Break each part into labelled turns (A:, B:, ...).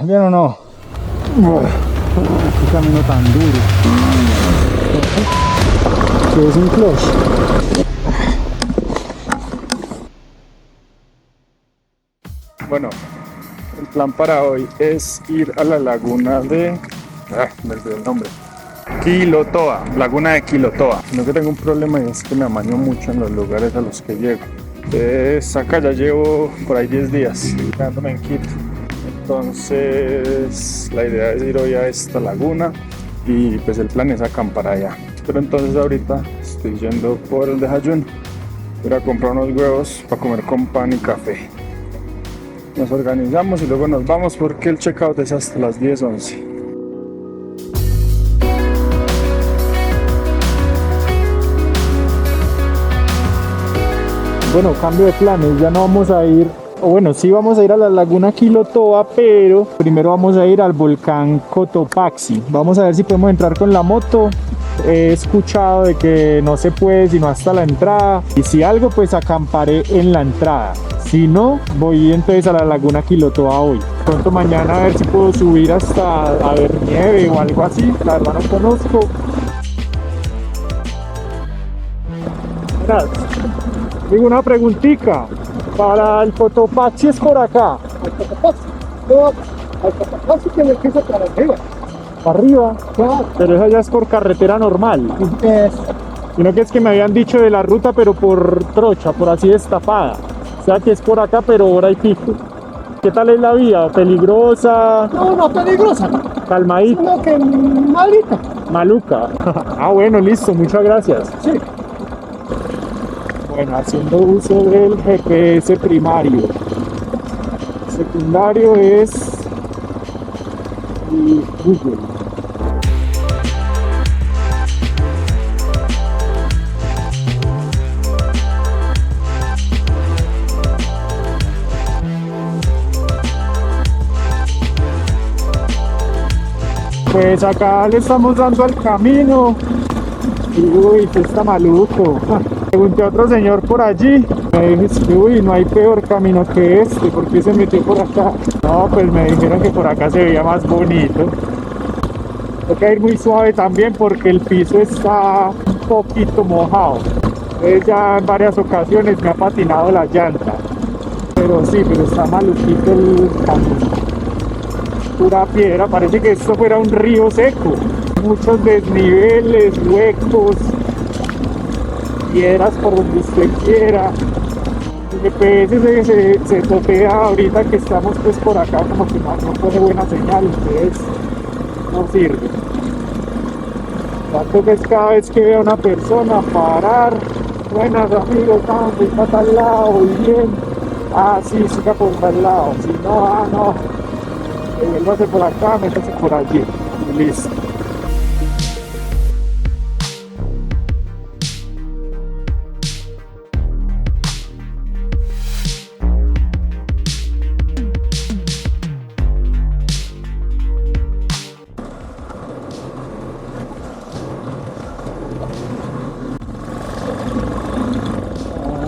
A: ¿bien o no? Qué camino tan duro. ¿Qué es un clutch? Bueno, el plan para hoy es ir a la laguna de... me olvidé el nombre. Quilotoa, laguna de Quilotoa. No, que tengo un problema y es que me amaño mucho en los lugares a los que llego. Acá ya llevo por ahí 10 días quedándome en Quito. Entonces la idea es ir hoy a esta laguna y pues el plan es acampar allá. Pero entonces ahorita estoy yendo por el desayuno. Voy a comprar unos huevos para comer con pan y café. Nos organizamos y luego nos vamos porque el checkout es hasta las 10:11. Bueno, cambio de planes, ya no vamos a ir, o bueno, sí vamos a ir a la laguna Quilotoa, pero primero vamos a ir al volcán Cotopaxi. Vamos a ver si podemos entrar con la moto. He escuchado de que no se puede sino hasta la entrada, y si algo pues acamparé en la entrada. Si no, voy entonces a la laguna Quilotoa hoy. Pronto mañana a ver si puedo subir hasta a ver nieve o algo así, la verdad no conozco. Gracias. Digo una preguntita, para el Cotopaxi es por acá.
B: Al Cotopaxi, no, al Cotopaxi tiene que ser para arriba.
A: ¿Para arriba?
B: Claro.
A: Pero esa ya es por carretera normal. Sino que es que me habían dicho de la ruta, pero por trocha, por así destapada. O sea que es por acá, pero hora y pico. ¿Qué tal es la vía? ¿Peligrosa?
B: No, peligrosa.
A: ¿Calmadita?
B: Sino que malita.
A: Maluca. Ah, bueno, listo, muchas gracias.
B: Sí.
A: Bueno, haciendo uso del GPS primario. Secundario es Google. Pues acá le estamos dando al camino. Y uy, que está maluco. Pregunté a otro señor por allí. Me dijo que uy, no hay peor camino que este. ¿Por qué se metió por acá? No, pues me dijeron que por acá se veía más bonito. Toca ir muy suave también porque el piso está un poquito mojado. Entonces ya en varias ocasiones me ha patinado la llanta. Pero sí, pero está maluquito el camino. Pura piedra, parece que esto fuera un río seco. Muchos desniveles, huecos, piedras por donde usted quiera. El GPS se topea ahorita que estamos pues por acá, como que no coge buena señal, entonces no sirve. Tanto que es cada vez que veo a una persona parar, buenas amigos, vamos, voy para tal lado, voy bien. Ah, sí, siga por tal lado, si no, no. Vuélvase por acá, métase por allí y listo.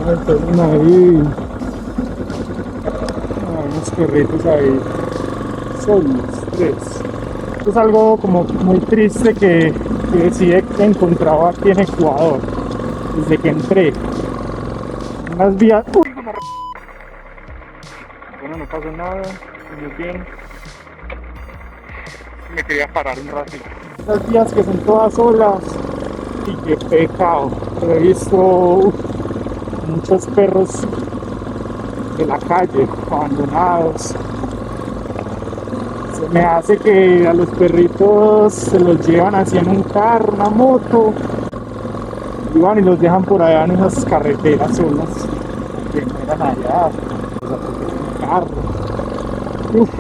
A: Entonces ahí unos perritos ahí solos, 3. Esto es algo como muy triste que sí he encontrado aquí en Ecuador desde que entré. Unas vías. Bueno, no pasó nada, muy bien. Me quería parar un ratito. Las vías que son todas solas y qué pecado. Pero he visto muchos perros de la calle abandonados. Se me hace que a los perritos se los llevan así en un carro, una moto, y van y los dejan por allá en esas carreteras solas que eran allá, o sea, un carro. Uf.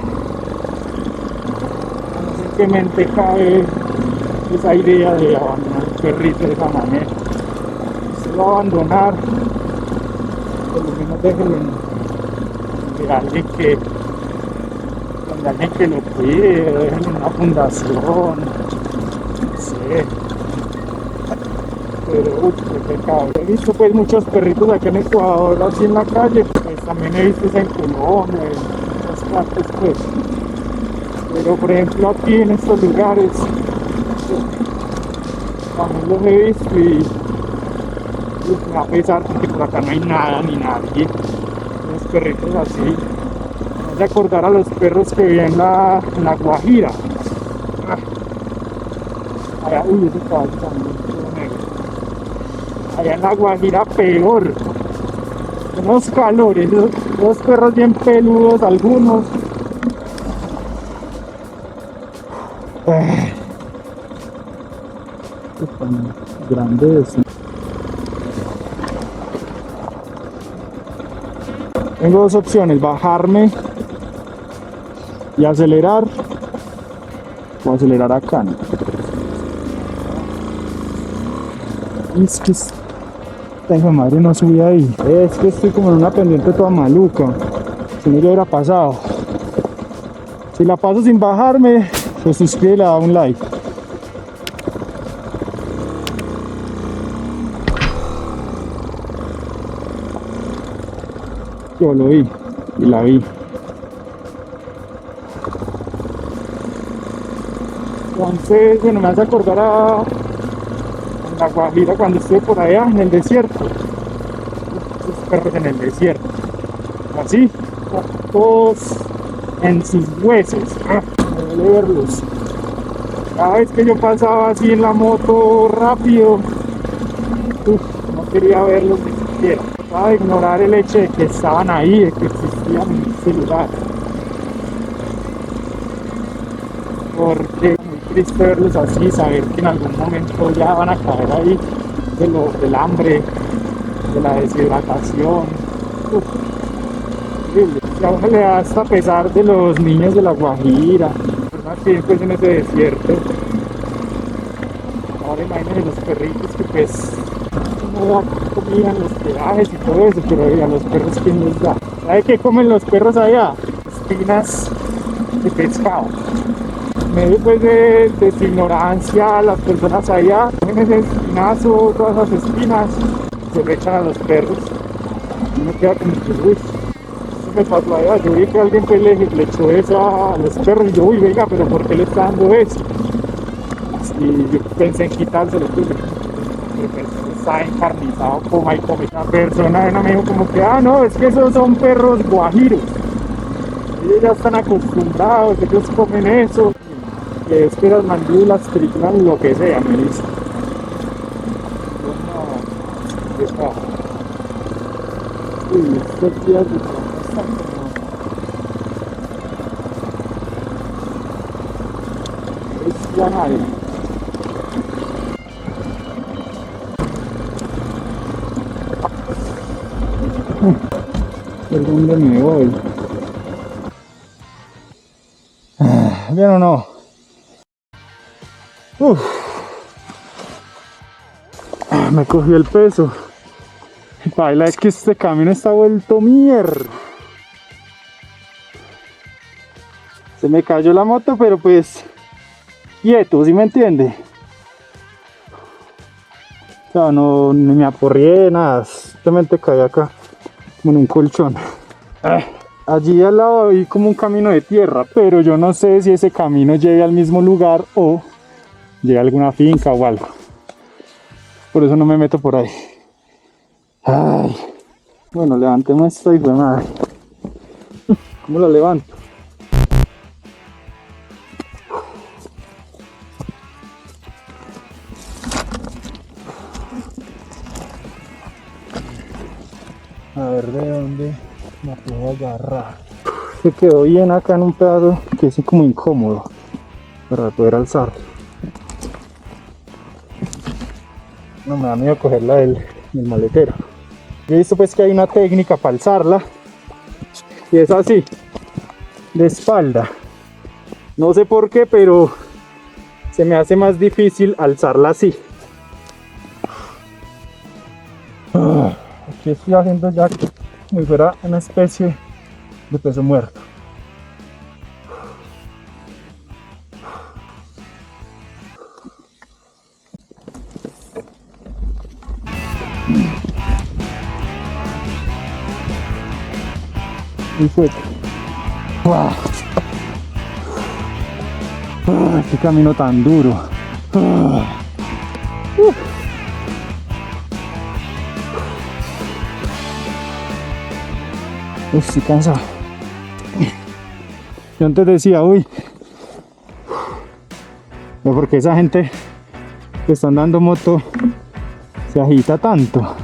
A: No sé en qué mente cabe esa idea de abandonar un perrito de esa manera. Si se va a abandonar, por lo menos déjenlo de alguien que lo cuide, déjenlo en una fundación, no sé. Pero uy, qué pecado. He visto pues muchos perritos aquí en Ecuador así en la calle, pues también he visto eso en Colombia, en otras partes pues. Pero por ejemplo aquí en estos lugares también los he visto y me va a pesar porque por acá no hay nada ni nadie. Los perritos así. Me hace acordar a los perros que vi en la Guajira. Allá, uy, ese caballo también, todo negro. Allá en la Guajira peor. Unos calores, los perros bien peludos algunos. Están grandes. Tengo dos opciones, bajarme y acelerar o acelerar acá, ¿no? Y es que esta hijo de madre no subí ahí. Es que estoy como en una pendiente toda maluca. Si no, ya hubiera pasado. Si la paso sin bajarme, pues suscríbete y le da un like. Yo lo vi y la vi. Entonces, bueno, me hace acordar a la Guajira cuando estuve por allá en el desierto. Esos perros en el desierto. Así, todos en sus huesos. Me duele verlos. Cada vez que yo pasaba así en la moto rápido, no quería verlos ni siquiera. Trataba de ignorar el hecho de que estaban ahí, de que existían en ese lugar. Porque es muy triste verlos así, saber que en algún momento ya van a caer ahí del hambre, de la deshidratación. Horrible. Y a uno le da hasta pesar de los niños de la Guajira, personas que viven pues en ese desierto. Ahora imagínense los perritos que pues no da comida en los peajes y todo eso, pero a los perros ¿quién les da? ¿Sabe qué comen los perros allá? Espinas de pescado. En medio pues de su ignorancia, las personas allá comen ese espinazo, todas esas espinas, se le echan a los perros. Y uno queda como que, uy, eso me pasó allá. Yo vi que alguien pues le echó eso a los perros y yo, uy, venga, pero ¿por qué le está dando eso? Y yo pensé en quitárselo, pues, pero pues está encarnizado, coma y come. La persona me dijo como que, no, es que esos son perros guajiros. Ellos ya están acostumbrados, ellos comen eso. Que es que las mandíbulas trituran lo que sea, me dice. No, está. Uy, estos días de trabajo están como... Es ya nadie. ¿Por dónde me voy? ¿Bien o no? Me cogió el peso. Baila, es que este camino está vuelto mierda. Se me cayó la moto, pero pues quieto, ¿sí me entiende? O sea, no ni me aporrié, nada, simplemente caí acá como en un colchón. Allí al lado hay como un camino de tierra, pero yo no sé si ese camino llegue al mismo lugar o llegue a alguna finca o algo. Por eso no me meto por ahí. Ay. Bueno, levantemos esto, hijo de madre. ¿Cómo lo levanto? A ver de dónde me puedo agarrar. Se quedó bien acá en un pedazo que es como incómodo para poder alzar. No me da miedo cogerla del maletero. Yo he visto pues que hay una técnica para alzarla y es así, de espalda. No sé por qué, pero se me hace más difícil alzarla así. Aquí estoy haciendo ya como si fuera una especie de peso muerto. Y fue. ¡Wow! Qué camino tan duro. Estoy cansado. Yo antes decía, uy, no, porque esa gente que está andando moto se agita tanto.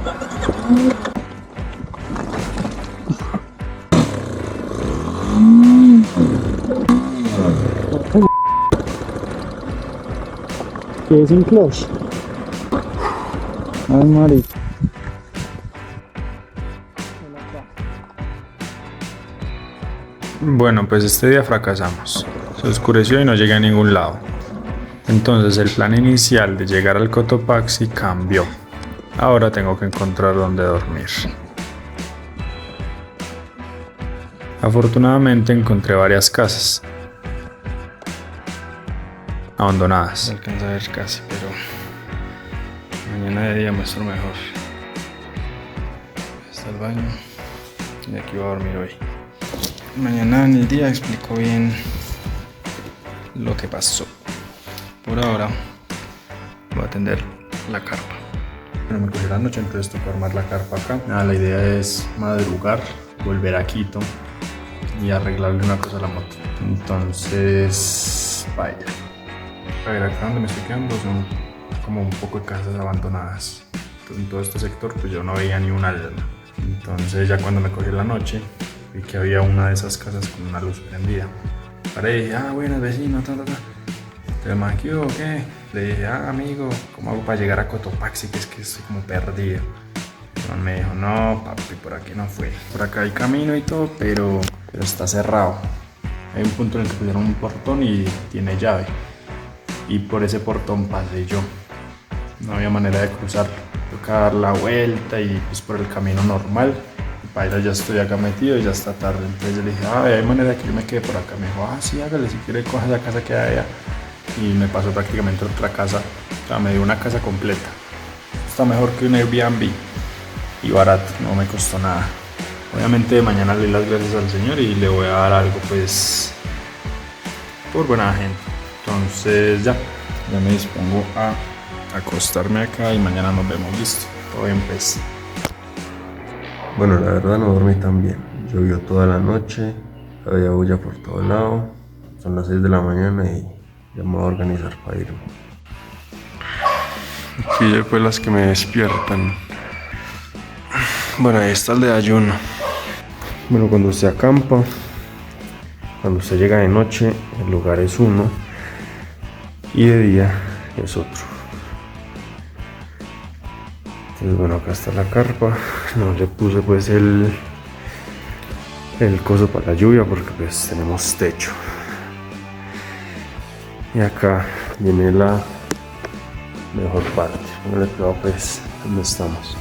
A: Que es sin clutch. Ay, marica.
C: Bueno, pues este día fracasamos. Se oscureció y no llegué a ningún lado. Entonces el plan inicial de llegar al Cotopaxi cambió. Ahora tengo que encontrar dónde dormir. Afortunadamente encontré varias casas abandonadas. Se alcanza a ver casi, pero mañana de día muestro mejor. Está el baño y aquí voy a dormir hoy. Mañana en el día explico bien lo que pasó. Por ahora voy a atender la carpa. Bueno, me cogí la noche, entonces toca armar la carpa acá. La idea es madrugar, volver a Quito y arreglarle una cosa a la moto. Entonces, vaya. A ver, acá donde me estoy quedando son como un poco de casas abandonadas. Entonces, en todo este sector pues yo no veía ni un alma. Entonces ya cuando me cogí la noche vi que había una de esas casas con una luz prendida. Paré y dije, buenas vecinos, ¿Te maquilló o qué? Le dije, amigo, ¿cómo hago para llegar a Cotopaxi? Que es que estoy como perdido. Y me dijo, no, papi, por aquí no fue. Por acá hay camino y todo, pero está cerrado. Hay un punto en el que pusieron un portón y tiene llave. Y por ese portón pasé yo. No había manera de cruzarlo. Toca dar la vuelta y pues por el camino normal. Paila, ya estoy acá metido y ya está tarde. Entonces yo le dije, hay manera que yo me quede por acá. Me dijo, sí, hágale, si quiere coja esa casa que hay allá. Y me pasó prácticamente otra casa. O sea, me dio una casa completa. Está mejor que un Airbnb. Y barato, no me costó nada. Obviamente mañana le doy las gracias al Señor y le voy a dar algo, pues, por buena gente. Entonces ya me dispongo a acostarme acá y mañana nos vemos. Listo, todo bien pues.
D: Bueno, la verdad no dormí tan bien. Llovió toda la noche, había bulla por todo lado. Son las 6 de la mañana y ya me voy a organizar para irme. Aquí ya pues las que me despiertan. Bueno, ahí está el de ayuno. Bueno, cuando se acampa, cuando se llega de noche, el lugar es uno y de día es otro. Entonces bueno, acá está la carpa. No le puse pues el coso para la lluvia porque pues tenemos techo. Y acá viene la mejor parte. Póngale cuidado pues donde estamos.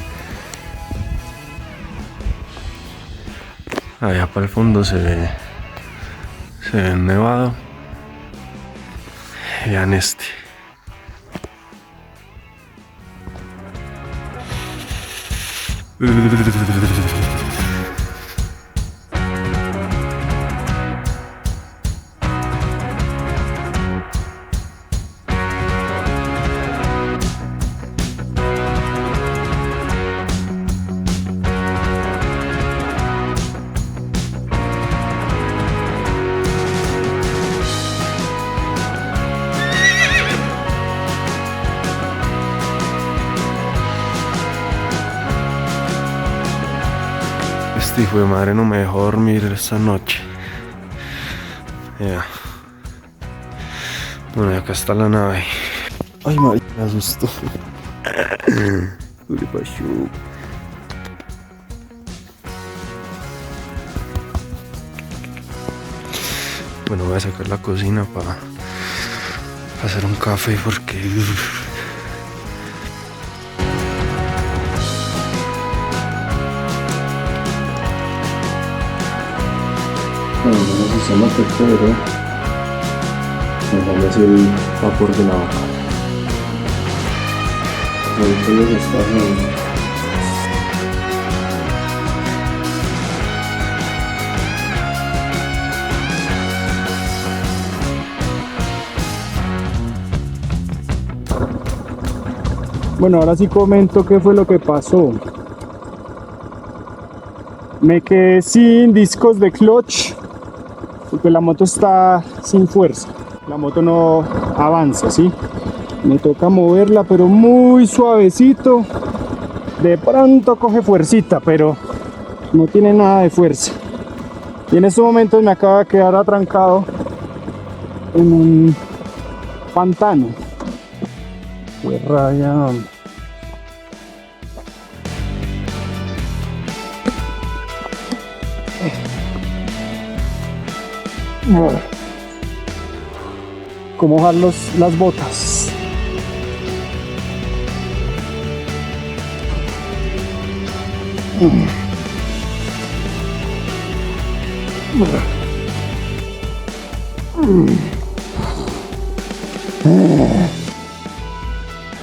D: Allá para el fondo se ve nevado. Vean este. Este hijo de madre no me dejó dormir esta noche. Ya. Bueno, y acá está la nave. Ay, madre, me asustó. ¿Qué le pasó? Bueno, voy a sacar la cocina para hacer un café porque... Bueno, no sé si se nota, pero me sale así el vapor de la vaca. Ahorita ya se está haciendo.
A: Bueno, ahora sí comento qué fue lo que pasó. Me quedé sin discos de clutch porque la moto está sin fuerza. La moto no avanza, ¿sí? Me toca moverla, pero muy suavecito. De pronto coge fuercita, pero no tiene nada de fuerza. Y en estos momentos me acaba de quedar atrancado en un pantano. Qué rabia. ¿Cómo mojar las botas?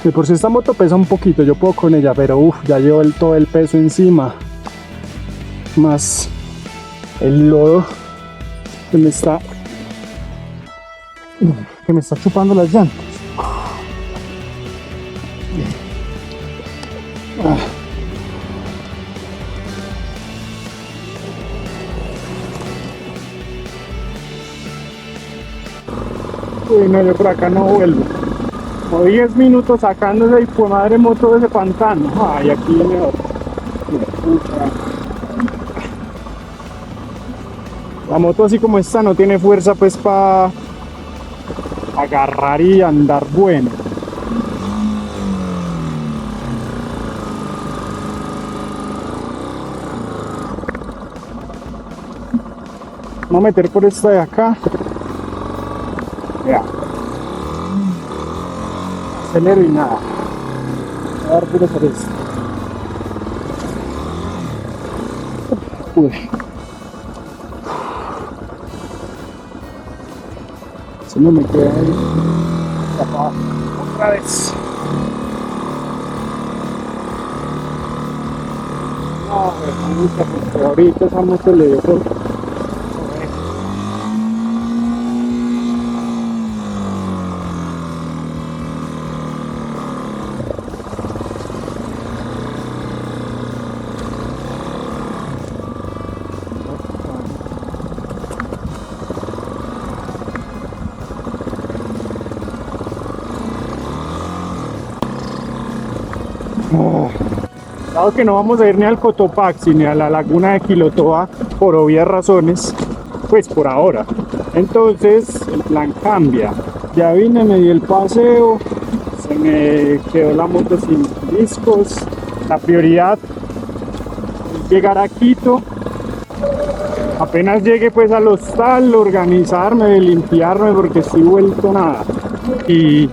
A: De por si esta moto pesa un poquito, yo puedo con ella, pero ya llevo todo el peso encima, más el lodo que me está chupando las llantas. Uy, no, yo por acá no vuelvo. Como 10 minutos sacándose y pues madre moto de ese pantano. Ay, aquí viene otro. La moto así como está no tiene fuerza pues para agarrar y andar bueno. Vamos a meter por esta de acá. Ya. Acelero y nada. Voy a dar puro por esto. Uy. Si no me queda ahí. Otra vez. No, pero ahorita esa moto le dio por... Dado que no vamos a ir ni al Cotopaxi ni a la laguna de Quilotoa por obvias razones, pues por ahora. Entonces el plan cambia. Ya vine, me di el paseo, se me quedó la moto sin discos. La prioridad es llegar a Quito. Apenas llegue pues al hostal, organizarme, limpiarme porque estoy vuelto nada. Y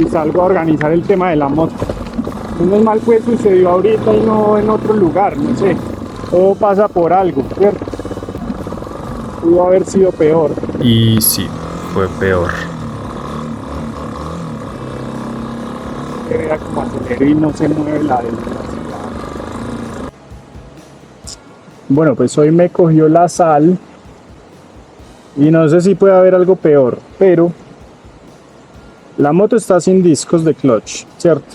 A: salgo a organizar el tema de la moto. Menos mal pues sucedió ahorita y no en otro lugar, no sé. Todo pasa por algo, ¿cierto? Pudo haber sido peor.
C: Y sí, fue peor.
A: Que vea como acelero y no se mueve la velocidad. Bueno, pues hoy me cogió la sal. Y no sé si puede haber algo peor, pero la moto está sin discos de clutch, ¿cierto?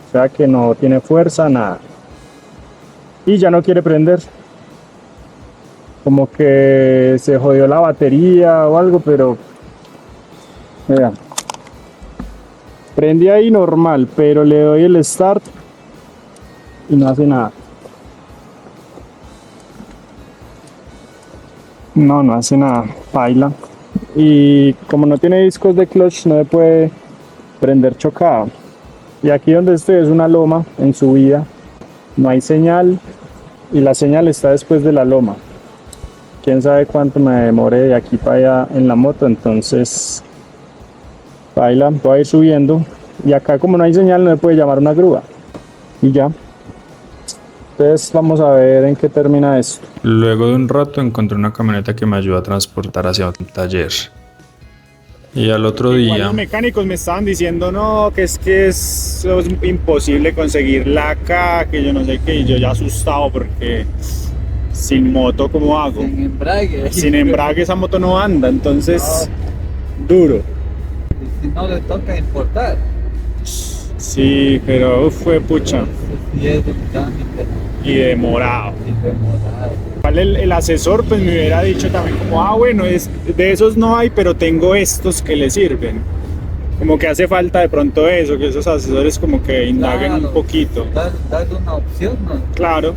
A: O sea que no tiene fuerza, nada. Y ya no quiere prender. Como que se jodió la batería o algo, pero... Vean. Prendí ahí normal, pero le doy el start y no hace nada. No hace nada, baila. Y como no tiene discos de clutch, no se puede prender chocado. Y aquí donde estoy es una loma en subida, no hay señal y la señal está después de la loma. Quién sabe cuánto me demore de aquí para allá en la moto, entonces baila, voy a ir subiendo y acá como no hay señal no me puede llamar una grúa y ya. Entonces vamos a ver en qué termina esto.
C: Luego de un rato encontré una camioneta que me ayudó a transportar hacia un taller. Y al otro
A: Igual
C: día...
A: los mecánicos me estaban diciendo no, que es imposible conseguirla acá, que yo no sé qué, y yo ya asustado porque sin moto ¿cómo hago?
B: Sin embrague.
A: Sin embrague esa moto no anda, entonces duro.
B: Si no le toca importar.
A: Sí, pero uf, fue pucha.
B: Y es dinámica
A: Y demorado.
B: y demorada.
A: Igual el asesor pues me hubiera dicho también como, bueno, de esos no hay, pero tengo estos que le sirven. Como que hace falta de pronto eso, que esos asesores como que indaguen un
B: Claro,
A: poquito.
B: dar una opción, ¿no?
A: Claro.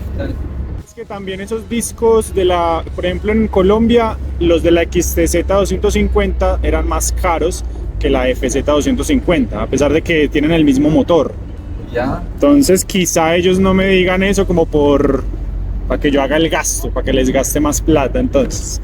A: Es que también esos discos por ejemplo en Colombia, los de la XTZ 250 eran más caros que la FZ 250, a pesar de que tienen el mismo motor.
B: Ya,
A: Entonces quizá ellos no me digan eso como para que yo haga el gasto, para que les gaste más plata entonces.